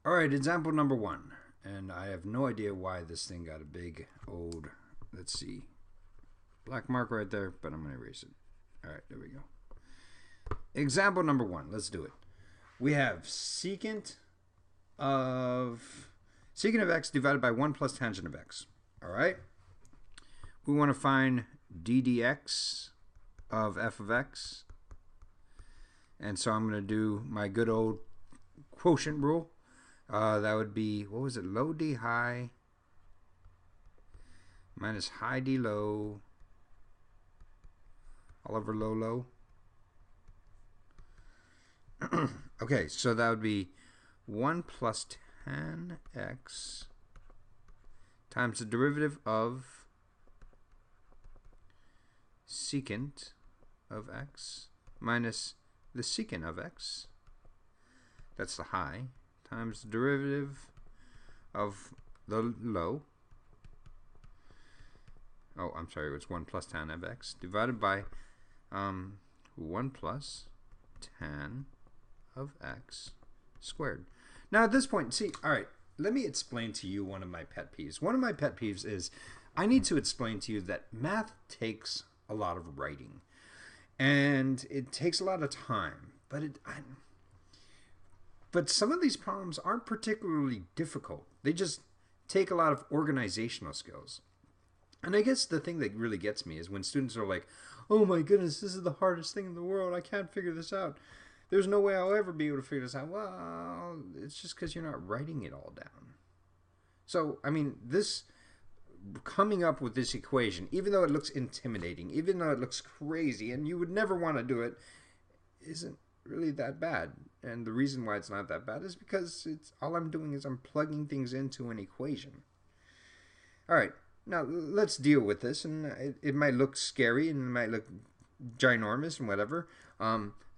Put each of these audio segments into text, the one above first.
All right, example number 1. And I have no idea why this thing got a big old, let's see, black mark right there, but I'm going to erase it. All right, there we go. Example number 1, let's do it. We have secant of x divided by 1 plus tangent of x. All right. We want to find d dx of f of x. And so I'm going to do my good old quotient rule. That would be, what was it, low d high minus high d low all over low low. Okay, so that would be 1 plus tan x times the derivative of secant of x minus the secant of x, that's the high, times the derivative of the low, oh, I'm sorry, it's 1 plus tan of x divided by 1 plus tan of x squared. Now at this point, see, all right, let me explain to you one of my pet peeves. One of my pet peeves is I need to explain to you that math takes a lot of writing and it takes a lot of time, but some of these problems aren't particularly difficult. They just take a lot of organizational skills. And I guess the thing that really gets me is when students are like, oh my goodness, this is the hardest thing in the world. I can't figure this out. There's no way I'll ever be able to figure this out. Well, it's just because you're not writing it all down. So, I mean, this coming up with this equation, even though it looks intimidating, even though it looks crazy, and you would never want to do it, isn't really that bad. And the reason why it's not that bad is because it's all I'm doing is I'm plugging things into an equation. All right, now let's deal with this. And it might look scary and it might look ginormous and whatever.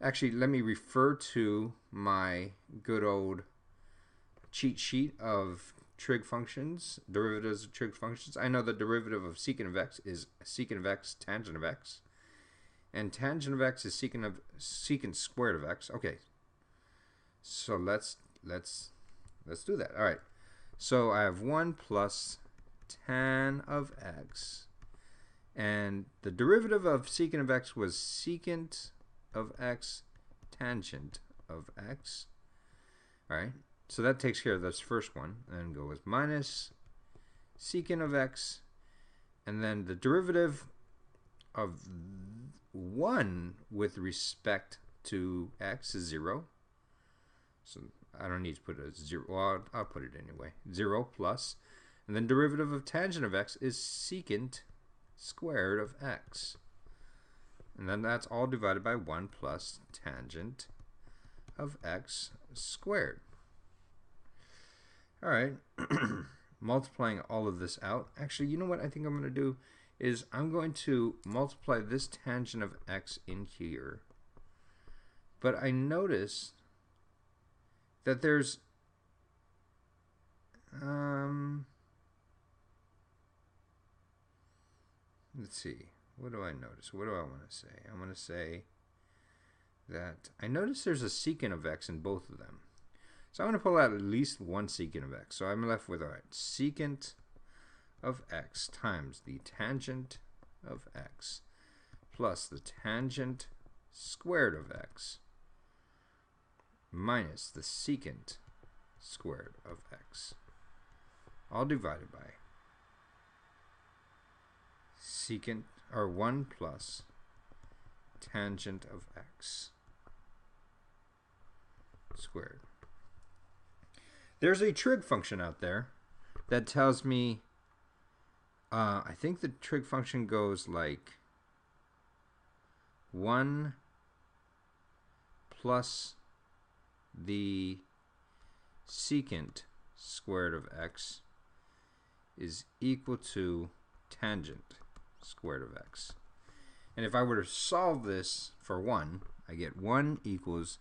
Actually, let me refer to my good old cheat sheet of trig functions, derivatives of trig functions. I know the derivative of secant of x is secant of x tangent of x, and tangent of x is secant squared of x. Okay, so let's do that. All right, so I have 1 plus tan of x, and the derivative of secant of x was secant of x tangent of x. All right, so that takes care of this first one. And go with minus secant of x, and then the derivative of 1 with respect to x is 0. So I don't need to put a 0. Well, I'll put it anyway. 0 plus, and then derivative of tangent of x is secant squared of x. And then that's all divided by 1 plus tangent of x squared. All right, multiplying all of this out. Actually, you know what I think I'm going to do is I'm going to multiply this tangent of x in here. But I notice that there's let's see. What do I notice? What do I want to say? I'm going to say that I notice there's a secant of x in both of them. So I'm going to pull out at least one secant of x. So I'm left with, all right, secant of x times the tangent of x plus the tangent squared of x minus the secant squared of x, all divided by secant, or 1 plus tangent of x squared. There's a trig function out there that tells me, I think the trig function goes like 1 plus the secant squared of x is equal to tangent squared of x. And if I were to solve this for 1, I get 1 equals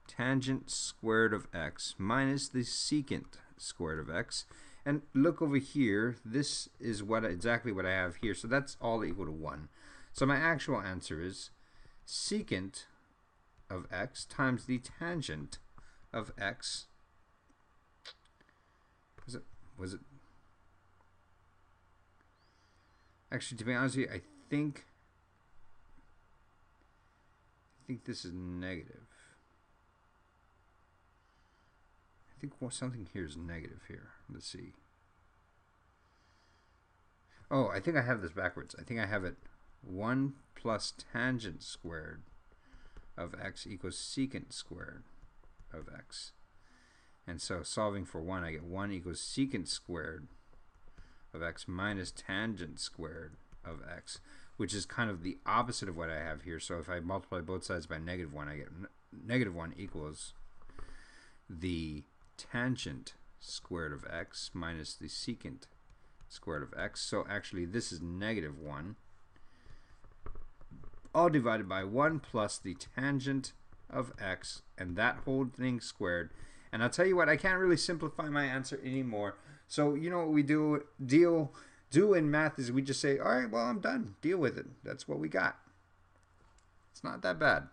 tangent squared of x minus the secant squared of x. And look over here, this is exactly what I have here, so that's all equal to 1. So my actual answer is secant of x times the tangent of x Was it? Actually, to be honest with you, I think this is negative. I think something here is negative here. Let's see. Oh, I think I have this backwards. I think I have it 1 plus tangent squared of x equals secant squared of x. And so solving for 1, I get 1 equals secant squared of x minus tangent squared of x, which is kind of the opposite of what I have here. So if I multiply both sides by negative 1, I get negative 1 equals the tangent squared of x minus the secant squared of x. So actually this is negative 1, all divided by 1 plus the tangent of x, and that whole thing squared. And I'll tell you what, I can't really simplify my answer anymore. So you know what we do in math is we just say, all right, well, I'm done. Deal with it. That's what we got. It's not that bad.